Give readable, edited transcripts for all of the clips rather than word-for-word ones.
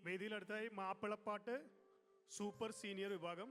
വേദിയിലടുത്തായി മാപ്പിളപ്പാട്ട് super senior വിഭാഗം.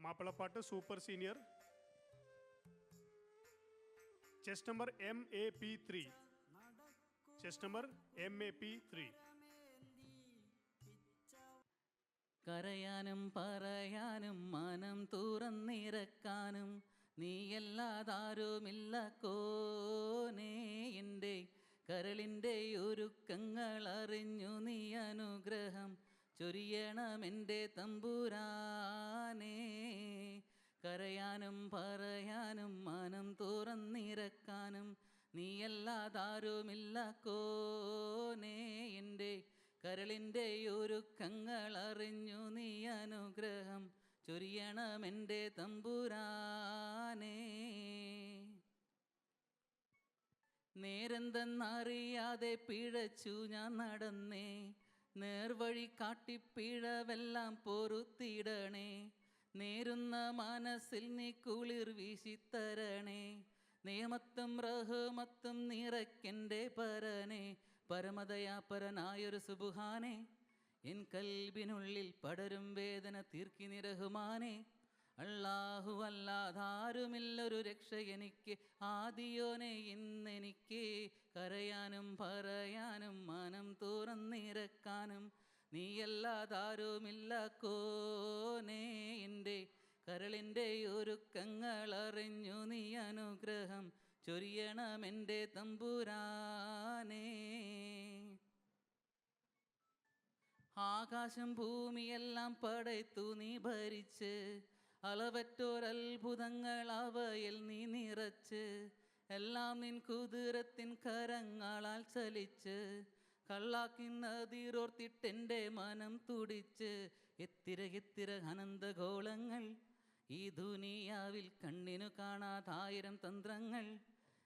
മാപ്പിളപ്പാട്ട് super senior chest number MAP3. Chest number MAP3. കരയാനും പറയാനും മനം തുറന്നിറക്കാനും നീയല്ലാതാരുമില്ല കോനേ. എൻ്റെ കരളിൻ്റെ ഒരുക്കങ്ങൾ അറിഞ്ഞു നീ അനുഗ്രഹം ചൊരിയണമെൻ്റെ തമ്പുരാനേ. കരയാനും പറയാനും മനം തുറന്നിറക്കാനും നീയല്ലാതാരുമില്ല കോനേ. എൻ്റെ കരളിൻ്റെ ഒരുക്കങ്ങൾ അറിഞ്ഞു നീ അനുഗ്രഹം ചൊരിയണമെൻ്റെ തമ്പുരാനേ. നേരെന്തെന്നറിയാതെ പിഴച്ചു ഞാൻ നടന്നേ, നേർവഴി കാട്ടിപ്പിഴവെല്ലാം പൊറുത്തിടണേ. നേരുന്ന മനസ്സിൽ നീ കുളിർ വീശിത്തരണേ, നിയമത്തും റഹ്മത്തും നിറയ്ക്കെൻ്റെ പരനെ. പരമദയാപരനായൊരു സുബ്ഹാനേ, എൻ കൽബിനുള്ളിൽ പടരും വേദന തീർക്കി നിറഹുമാനേ. അല്ലാഹു അല്ലാതാരുമില്ലൊരു രക്ഷ എനിക്ക്, ആദിയോനെ ഇന്നെനിക്ക്. കരയാനും പറയാനും മനം തുറന്നിറക്കാനും നീയല്ലാതാരുമില്ല കോനേ. എൻ്റെ കരളിൻ്റെ ഒരുക്കങ്ങൾ അറിഞ്ഞു നീ അനുഗ്രഹം ചൊരിയണമെൻ്റെ തമ്പുരാനേ. ആകാശം ഭൂമിയെല്ലാം പടയ്ത്തു നീ ഭരിച്ച്, അളവറ്റോരത്ഭുതങ്ങൾ അവയിൽ നീ നിറച്ച്. എല്ലാം നിൻ കുതിരത്തിൻ കരങ്ങളാൽ ചലിച്ച്, കള്ളാക്കിന്നതിരോർത്തിട്ടെൻ്റെ മനം തുടിച്ച്. എത്തിര അനന്തഗോളങ്ങൾ ഈ ദുനിയാവിൽ കണ്ണിനു കാണാതായിരം തന്ത്രങ്ങൾ.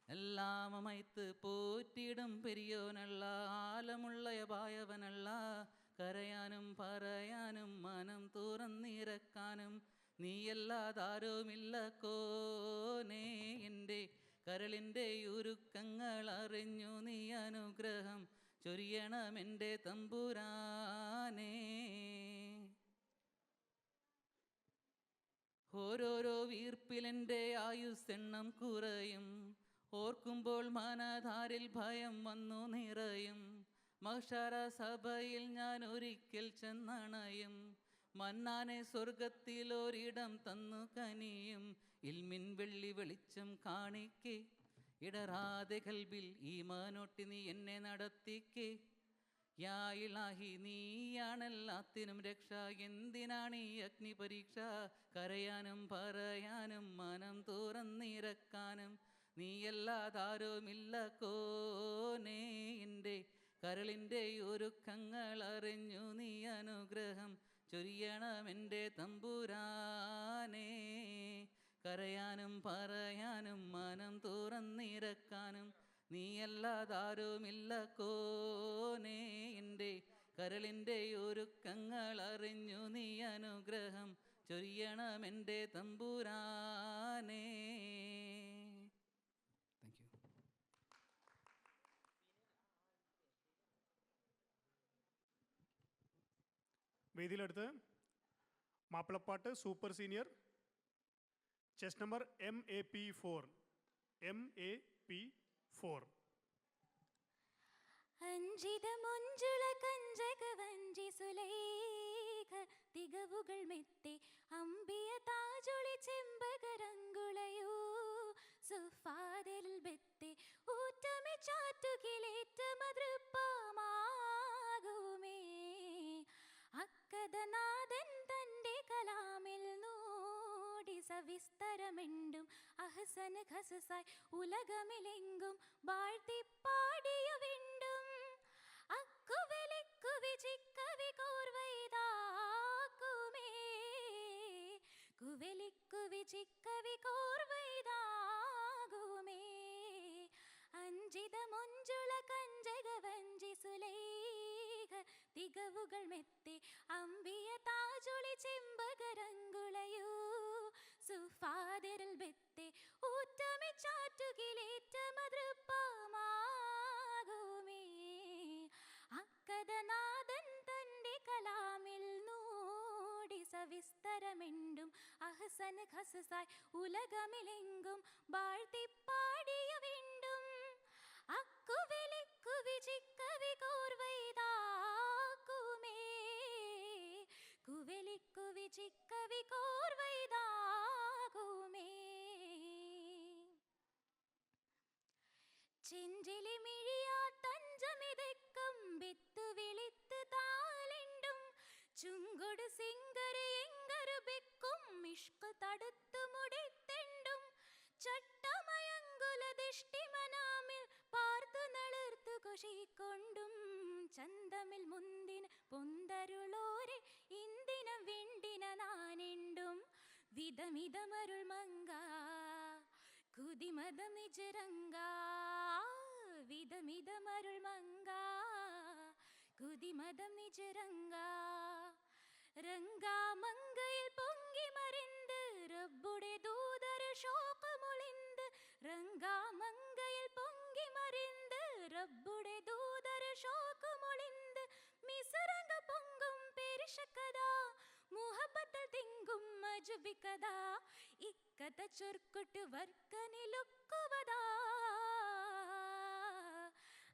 എല്ലാം അമൈത്ത് പോറ്റിടും പെരിയോനല്ല, ആലമുള്ളയപായവനല്ല. കരയാനും പറയാനും മനം തുറന്നിറക്കാനും നീയല്ലാതാരുമില്ല കോനേ. എൻ്റെ കരളിൻ്റെ ഒരുക്കങ്ങൾ അറിഞ്ഞു നീ അനുഗ്രഹം ചൊരിയണമെൻ്റെ തമ്പുരാനേ. ഓരോരോ വീർപ്പിലെൻ്റെ ആയുസ്സെണ്ണം കുറയും, ഓർക്കുമ്പോൾ മനധാരിൽ ഭയം വന്നു നിറയും. മഹ്ശറ സഭയിൽ ഞാൻ ഒരിക്കൽ ചെന്നണയും, മന്നാനെ സ്വർഗത്തിലൊരിടം തന്നു കനിയും. ഇൽമിൻ വെള്ളി വെളിച്ചം കാണിക്കേ, ഇടറാതെ കൽബിൽ ഈമാനൊട്ടി നീ എന്നെ നടത്തിക്കേ. യാ ഇലാഹി നീയാണെല്ലാത്തിനും രക്ഷ, എന്തിനാണീ അഗ്നി പരീക്ഷ. കരയാനും പറയാനും മനം തുറന്നിറക്കാനും നീയല്ലാതാരുമില്ല കോനേ. എൻ്റെ കരളിൻ്റെ ഒരുക്കങ്ങൾ അറിഞ്ഞു നീ അനുഗ്രഹം ചൊരിയണമെൻ്റെ തമ്പുരാനേ. കരയാനും പറയാനും മനം തുറന്നിറക്കാനും നീയല്ലാതാരുമില്ല കോനേ. എൻ്റെ കരളിൻ്റെ ഒരുക്കങ്ങൾ അറിഞ്ഞു നീ അനുഗ്രഹം ചൊരിയണമെൻ്റെ തമ്പുരാനേ. Thank you. വേദിയിലടുത്ത് മാപ്പിളപ്പാട്ട് super senior chest number MAP4. MAP4. അഞ്ചിത മൊഞ്ചുള കഞ്ചക വഞ്ചി സുലൈഖ തികവുകൾ മെത്തെ അമ്പിയ താജൊളി ചെമ്പകരങ്കുളയോ സുഫാദലിൽ ബെത്തെ ഊറ്റമെ ചാറ്റുകിലേറ്റ മതൃപ്പാമാകുമേ. അക്കദനാഥൻ തൻ്റെ കലാമിൽ നോടി സവിസ്തരമെണ്ടും അഹസന ഖസസായി ഉലകമിലെങ്കും വാഴ്ത്തിപ്പാടിയ വിണ്ടും. അക്കുവലിക്കുവി ചിക്കവി കോർവൈതാക്കുമേ, കുവലിക്കുവി ചിക്കവി കോർവൈതാകുമേ. അഞ്ചിത മൊഞ്ചുള കഞ്ചക വഞ്ചി സുലൈഖ തികവുകൾ മെത്തെ അമ്പിയ താജൊളി ചെമ്പകരങ്കുളയോ സുഫാദരിൽ ബെത്തെ ഊറ്റമെ ചാറ്റുകിലേറ്റ മതൃപ്പാമാകുമേ. അക്കദനാഥൻ സവിസ്തരമെണ്ടും അഹ്സന് ഖസസായി ഉലകമിലെങ്കും വാഴ്ത്തിപ്പാടിയ വീണ്ടും അക്കുവിളിക്കുവി ചിക്കവി കോർവൈതാക്കുമേ കുവിളിക്കുവി ചിക്കവി കോർവൈതാകുമേ ചെഞ്ചിലി മിഴിയാ തഞ്ചമിതക്കം വിത്ത് വിളിത്ത് താലിണ്ടും ചുങ്കൊടു സിംഗര് എങ്കരു ബെക്കും ഇഷ്ക് തടുത്തു മുടിത്തെണ്ടും ചട്ടമയങ്കുല ദിഷ്ടിമനാമിൽ പാർത്തു നളിർത്തു കൊഷിക്കൊണ്ടും ചന്തമിൽ മുന്തിന പൊന്തരുളോരെ ഇന്ദിന വെണ്ടിന നാനെണ്ടും വിധമിതമരുൾ മങ്ക കുതിമതം നിജരംഗ വിധമിതമരുൾ മങ്ക കുതിമതം നിജരംഗ രംഗാമങ്കയിൽ പൊങ്കി മറിந்து റബ്ബുടെ ദൂതര ശോകമൊളിந்து രംഗാമങ്കയിൽ പൊങ്കി മറിந்து റബ്ബുടെ ദൂതര ശോകമൊളിந்து മിസരംഗ പൊങ്കും പെരിശക്കഥ മുഹബത്തിൽ തിങ്കും മജുബിക്കഥ ഇക്കഥ ചൊർക്കൊട്ടു വർക്കനിലുക്കുവതാ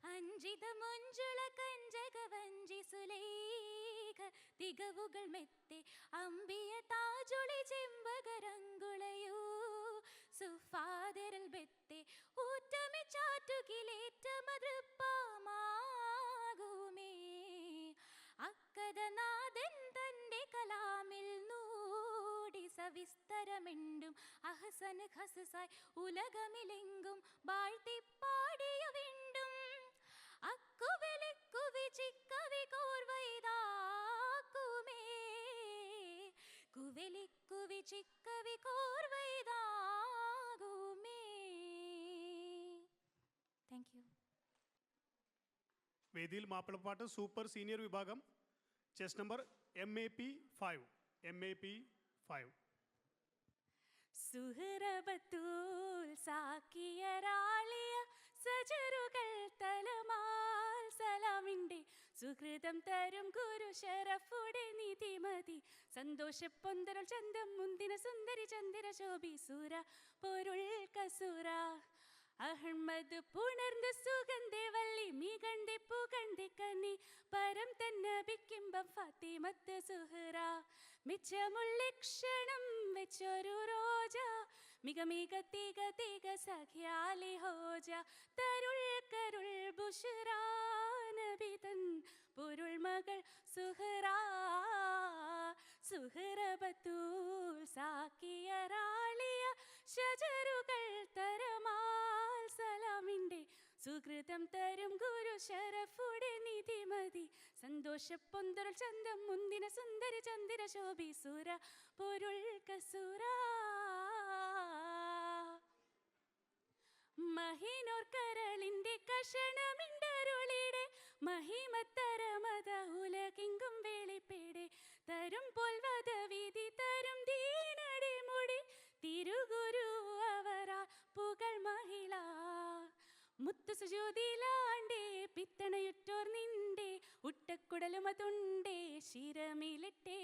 അഞ്ചിത മൊഞ്ചുള കഞ്ചക വഞ്ചി സുലേഖ തികവുകൾ മെത്തെ അമ്പിയ താജുളി ചെമ്പകരങ്കുളയൂ സുഫാദരൽ ബെത്തെ ഊറ്റമി ചാറ്റുകിലേറ്റമതൃപ്പമാകുമേ അക്കഥനാഥൻ തന്റെ കലാമിൽ നൂടി സവിസ്തരമെണ്ടും അഹ്സന് ഖസസായി ഉലകമിലെങ്കും വാഴ്ത്തിപ്പാടിയ വീണ്ടും അക്കുവിളിക്കുവി ചിക്കവി കോർവൈതാക്കുമേ കുവിളിക്കുവി ചിക്കവി കോർവൈതാകുമേ. Thank you. വേദിയിൽ മാപ്പിളപ്പാട്ട് സൂപ്പർ സീനിയർ വിഭാഗം ചെസ് നമ്പർ MAP5. സുഹ്റബത്തുൽ സാക്കിയരാളിയ സജറുകൾ തലമാൽ സലാമിൻ്റെ സുഹൃതം തരും ഗുരു ശരഫുടെ നിധിമതി സന്തോഷപ്പൊന്തരുൾ ചന്തം മുന്തിന സുന്ദരി ചന്ദ്ര ശോഭി സുര പൊരുൾ കസുര അഹ്മദ് പുണർന്ന് സുഗന്ധി വള്ളി മികണ്ടി പുകണ്ടി കന്നി പരം തന്നെ ബിക്കിംബം ഫാത്തിമത്ത് സുഹ്റ മിച്ചമുള്ളിക്ഷണം വെച്ചൊരു റോജ മിക മിക തിക തിക സഖ്യാലി ഹോജ തരുൾ കരുൾ ബുഷ്റ നബിതൻ പൊരുൾ മകൾ സുഹ്റ സുഹ്റബത്തുൽ സാക്കിയരാളിയ ഷജറുകൾ തരമാൽ സലാമിൻ്റെ സുകൃതം തരും ഗുരു ശരഫുടെ നിധിമതി സന്തോഷപ്പൊന്തരുൾ ചന്തം മുന്തിന സുന്ദരി ചന്ദ്ര ശോഭി സുര പൊരുൾ കസുര മഹിനോർ കരളിൻ്റെ കഷണമിണ്ടരുളിടെ മഹിമത്തരമത ഉലകിങ്കും വേളിപ്പേടെ തരും പൊൽവത വിധി തരും ദീനടി മുടി തിരുഗുരു അവരാ പുകൾ മഹിള മുത്തു സുജൂതിലാണ്ടേ പിത്തണയുറ്റോർ നിന്റെ ഉട്ടക്കുടലുമതുണ്ടേ ശിരമിലിട്ടേ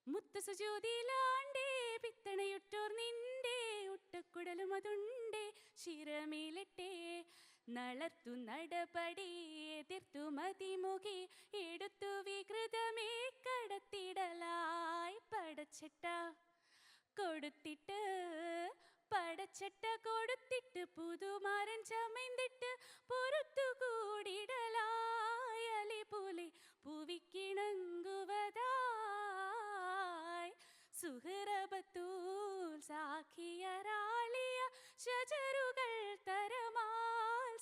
മുത്തു സുജൂതിലാണ്ടേ പിത്തണയുറ്റോർ നിന്റെ ഉട്ടക്കുടലുമതുണ്ടേ ശിരമിലിട്ടേ നളർത്തു നടപടി എതിർത്തു മതിമുഖി എടുത്തു വികൃതമേ കടത്തിടലായി പടച്ചട്ട കൊടുത്തിട്ട് പടച്ചട്ട കൊടുത്തിട്ട് പുതുമാരൻ ചമയ്ന്നിട്ട് പുറത്തു കൂടിടലായി അലി പോലെ പൂവിക്കിണങ്ങുവതായി സുഹ്റബത്തുൽ സാക്കിയരാളിയ ഷജറുകൾ തരമാൽ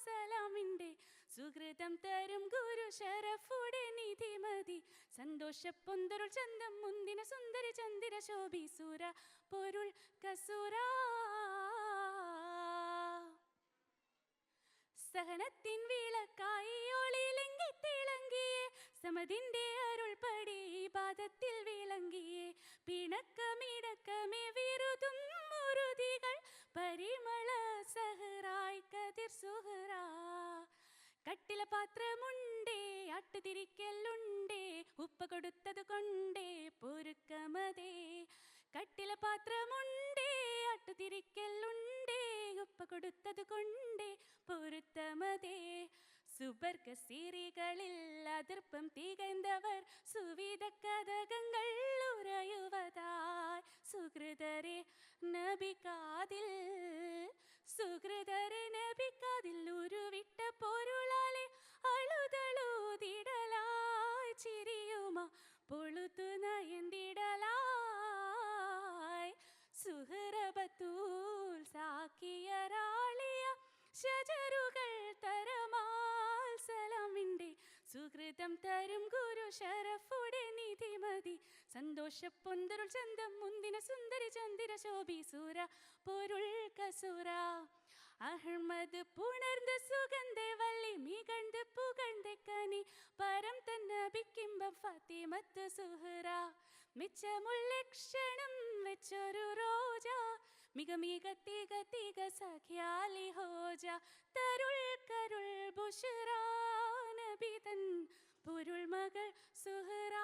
സലാമിൻ്റെ സുകൃതം തരും ഗുരു ശരഫുടെ നിധിമതി സന്തോഷപ്പൊന്തരുൾ ചന്തം മുന്തിന സുന്ദരി ചന്ദ്ര ശോഭി സുര പൊരുൾ കസുര സഹനത്തിൻ വിളക്കായി ഒളിയിലെങ്കി തിളങ്ങിയേ സമതിൻ്റെ അരുൾപടി പാദത്തിൽ വിളങ്ങിയേ പിണക്കമിടക്കമേ വിരുതും മുറുതികൾ പരിമള സഹറായി കതിർ സുഹറ കട്ടില പാത്രമുണ്ടേ അട്ടുതിരിക്കലുണ്ടേ ഉപ്പ കൊടുത്തത് കൊണ്ടേ പൊറുക്കമതേ. കട്ടില പാത്രമുണ്ടേ അട്ടുതിരിക്കലുണ്ടേ ഉപ്പ കൊടുത്തത് കൊണ്ടേ പൊരുത്തമതേ. സുബർഗ സീറികളിൽ അതിർപ്പം തികഴ്ந்தவர் സുവിധ കഥകങ്ങൾ ഉറയുവതായി. സുഹൃതരെ നബിക്കാതിൽ സുഹൃതരെ നബിക്കാതിൽ ഉരുവിട്ട പൊരുളാലെ അളുതളുതിടലായി ചിരിയുമാ പൊളുത്തു നയന്തിടലായി. സുഹൃബത്തൂൽ സാക്കിയരാളിയ ഷജറുകൾ തരമാൽ സലാമിൻ്റെ സുഹൃതം തരും ഗുരു ഷറഫുടെ നിധിമതി. സന്തോഷ പൊന്തരുൾ ചന്തം മുന്തിന സുന്ദരി ചന്ദിര ശോഭി സൂര പൊരുൾ കസുര. അഹമ്മദ് പുണർന്ന് സുഗന്ധ വള്ളി മികഴ്ந்து പുകഴ്ந்த കനി പരം തന്നബിക്കിമ്പം ഫാത്തിമത്ത് സുഹറ. മിച്ചമുല്ലക്ഷണം വെച്ചൊരു റോജ മിക മിക തിക തിക സഖ്യാലി ഹോജ. തരുൾ കരുൾ ബുഷറ നബിതൻ പൊരുൾ മകൾ സുഹറ.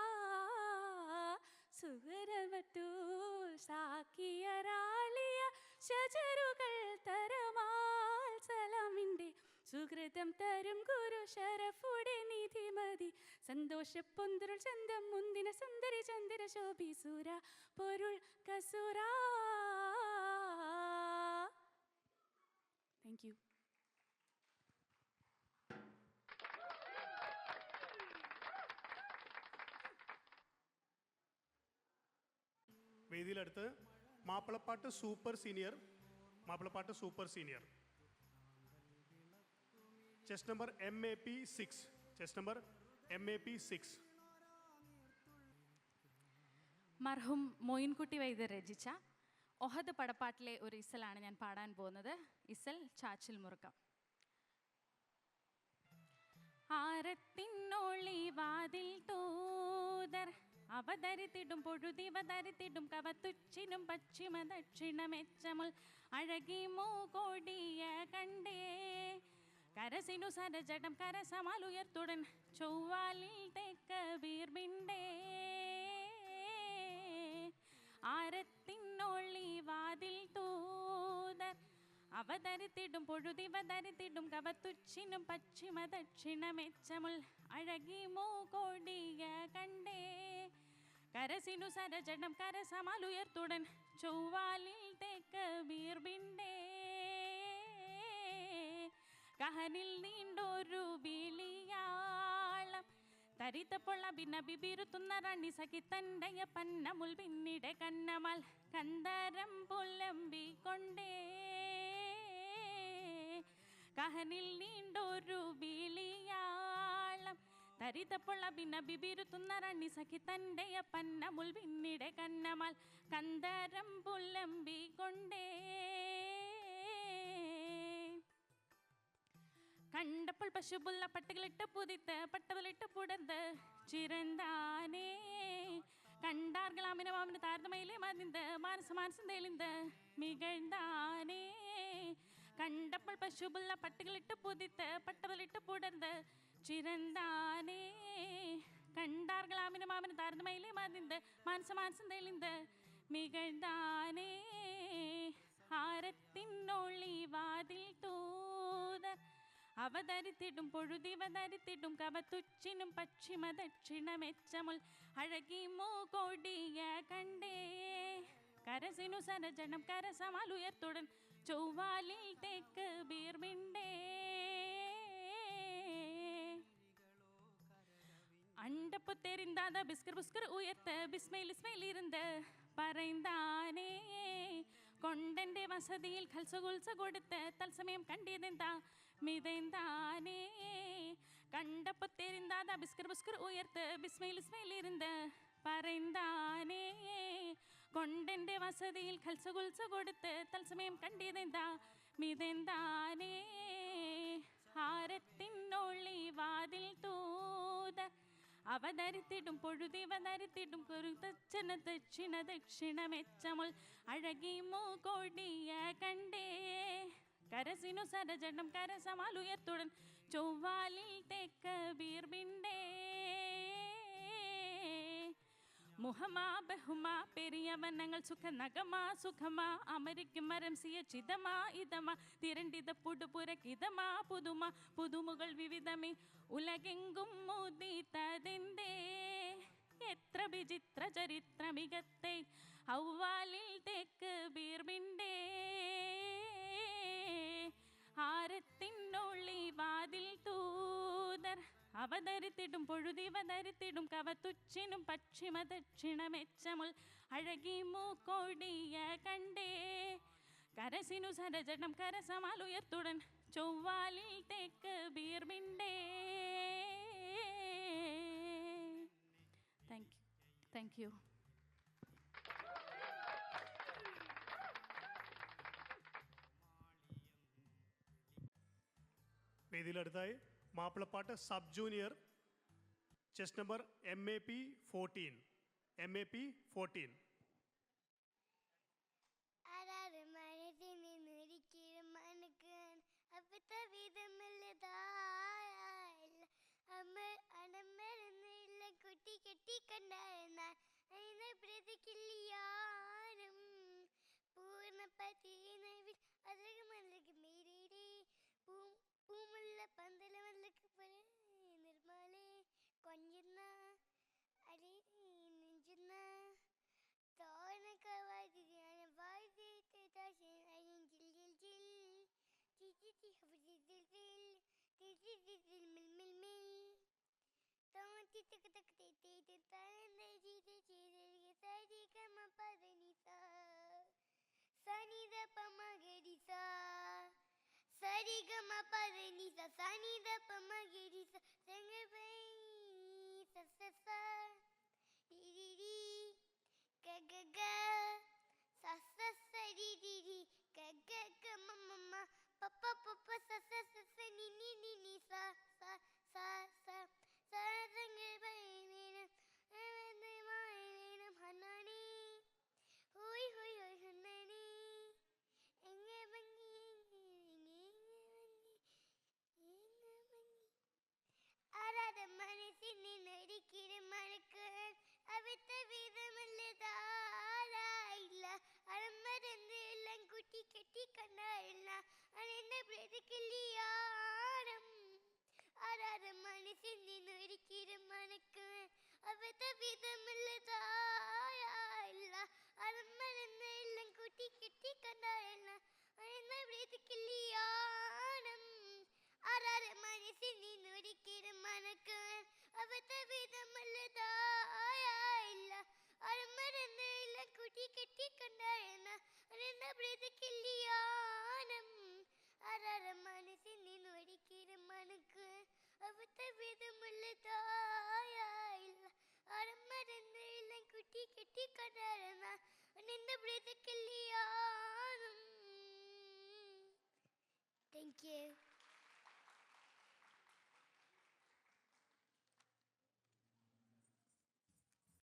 സുഹറവത്തൂൽ സാക്കിയരാളിയ ഷജറുകൾ തരമാൽ സലാമിൻ്റെ സുഹൃതം തരും ഗുരു ഷറഫുടെ നിധിമതി. സന്തോഷ പൊന്തരുൾ ചന്തം മുന്തിന സുന്ദരി ചന്ദിര ശോഭി സൂര പൊരുൾ കസുര. Thank you. വേദിയിലടുത്ത് മാപ്പിളപ്പാട്ട് സൂപ്പർ സീനിയർ. മാപ്പിളപ്പാട്ട് super senior chest number MAP 6. Chest number MAP 6. മർഹൂം മോയിൻകുട്ടി വൈദ്യർ രചിച്ച ഒഹദ് പടപ്പാട്ടിലെ ഒരു ഇസലാണ് ഞാൻ പാടാൻ പോകുന്നത്. ഇസൽ ചാച്ചിൽ മുറുക്കം. ആരത്തിന്നൊളി വാതിൽ തൂതർ അവതരിത്തിടും പൊഴുതിവതരിത്തിടും കവത്തുച്ചിനും പശ്ചിമ ദക്ഷിണമെച്ചമുൾ അഴകി മൂകോടിയ കണ്ടേ. കരസിനു സരജടം കരസമാലുയർത്തുടൻ ചൊവ്വാലിൽ തെക്ക വീർബിണ്ടേ. ആരത്തിന്നൊളി വാതിൽ തൂതർ അവതരിത്തിടും പൊഴുതിവതരിത്തിടും കവത്തുച്ചിനും പശ്ചിമ ദക്ഷിണമെച്ചമുൾ അഴകി മൂകോടിയ കണ്ടേ. കരസിനു സരജടം കരസമാലുയർത്തുടൻ ചൊവ്വാലിൽ തെക്ക വീർബിണ്ടേ. കഹനിൽ നീണ്ടൊരു വിളിയാളം തരിത്തപ്പൊള്ള ഭിന്നബി ബിരുത്തുന്ന റാണി സഖി തണ്ടയ പന്നമുൽ പിന്നിടെ കന്നമൽ കന്തരം പുലമ്പിക്കൊണ്ടേ. കഹനിൽ നീണ്ടൊരു വിളിയാളം തരിത്തപ്പൊള്ള ഭിന്നബി ബിരുത്തുന്ന റാണി സഖി തണ്ടയ പന്നമുൽ പിന്നിടെ കന്നമൽ കന്തരം പുലമ്പിക്കൊണ്ടേ. കണ്ടപ്പോൾ പശുപുള്ള പട്ടുകളിട്ട് പുതിത്ത് പട്ടവലിട്ട് പുടർന്ന് ചിരന്താനേ. കണ്ടാർഗളാമിന മാമിന് താരതമയിലെ മതിന്ത് മാനസ മാനസം തെളിന്ത് മികഴ്ந்தானே. കണ്ടപ്പോൾ പശുപുള്ള പട്ടുകളിട്ട് പുതിത്ത് പട്ടവലിട്ട് പുടർന്ന് ചിരന്താനേ. കണ്ടാർഗളാമിന മാമിന് താരതമയിലെ മതിന്ത് മാനസ മാനസം തെളിന്ത് മികഴ്ந்தானே. ആരത്തിന്നൊളി വാതിൽ തൂതർ അവതരിത്തിടും പൊഴുതിവതരിത്തിടും കവത്തുച്ചിനും പശ്ചിമ ദക്ഷിണമെച്ചമുൾ അഴകി മൂകോടിയ കണ്ടേ. കരസിനു സരജണം കരസമാലുയർത്തുടൻ ചൊവ്വാലിൽ തെക്ക് വീർബിണ്ടേ. அண்டப்பு தெரிந்தாத பிஸ்கர் புஸ்கர் உயர்த்த பிஸ்மைல் இஸ்மைல் இருந்து பறைந்தானே. கொண்டന്റെ വസതിയിൽ ഖൽസ കൊടുത്ത തത്സമയം കണ്ടിതെന്താ മിതെന്താനേ. കണ്ടപ്പോൾ தெரிந்தாத பிஸ்கர் புஸ்கர் உயர்த்த பிஸ்மைல் இஸ்மைல் இருந்து பறைந்தானே. കൊണ്ടന്റെ വസതിയിൽ ഖൽസ കൊടുത്ത തത്സമയം കണ്ടിതെന്താ മിതെന്താനേ. ഹാരത്തിനൊളി വാതിൽ തൂത അവതരിത്തിടും പൊഴുതിവതരിത്തിടും കുരുതച്ചന ദക്ഷിണ ദക്ഷിണമെച്ചമുൾ അഴകി മൂകോടിയ കണ്ടേ. കരസിനു സരജടം കരസമാലുയർത്തുടൻ ചൊവ്വാലിൽ തെക്ക വീർബിണ്ടേ. മുഹമാ ബഹുമാ പെരിയവൻ ഞങ്ങൾ സുഖനഗമാ സുഖമാ അമരിക്കും മരം സിയ ചിതമാ ഇതമാ തിരണ്ടിത പുടുപുരക്കിതമാ പുതുമ പുതുമുകൾ വിവിധമേ ഉലകെങ്കും മുദിത്തതെന്തേ എത്ര വിചിത്ര ചരിത്ര മികത്തെ ഔവാലിൽ തെക്ക് ബീർബിണ്ടേ ആരത്തിനുള്ളി വാതിൽ തൂതർ അവതരിത്തിടും പൊഴുതിവതരിത്തിടും കവതുച്ചിനും പശ്ചിമ ദക്ഷിണ മെച്ചമുൾ അഴകി മൂക്കൊടിയ കണ്ടേ കരസിനു സരജടം കരസമാലുയർത്തുടൻ ചൊവ്വാലിൽ തെക്ക് ബീർബിണ്ടേ. Thank you. വേദിയിലടുത്തായി മാപ്പിളപ്പാട്ട് sub junior chest number MAP 14. MAP 14. കുട്ടി കെട്ടി കണ്ടായിരുന്നാൽ അതിനെ പ്രതിക്കില്ലാരും പൂർണ്ണപ്പതിനവിൽ അതകമല്ലക്ക് മേരേ പൂമുള്ള പന്തലമല്ലക്ക് നിർമ്മലേ കൊഞ്ചുന്ന അരി നെഞ്ചുന്ന തോനക്കവാതി Thank you.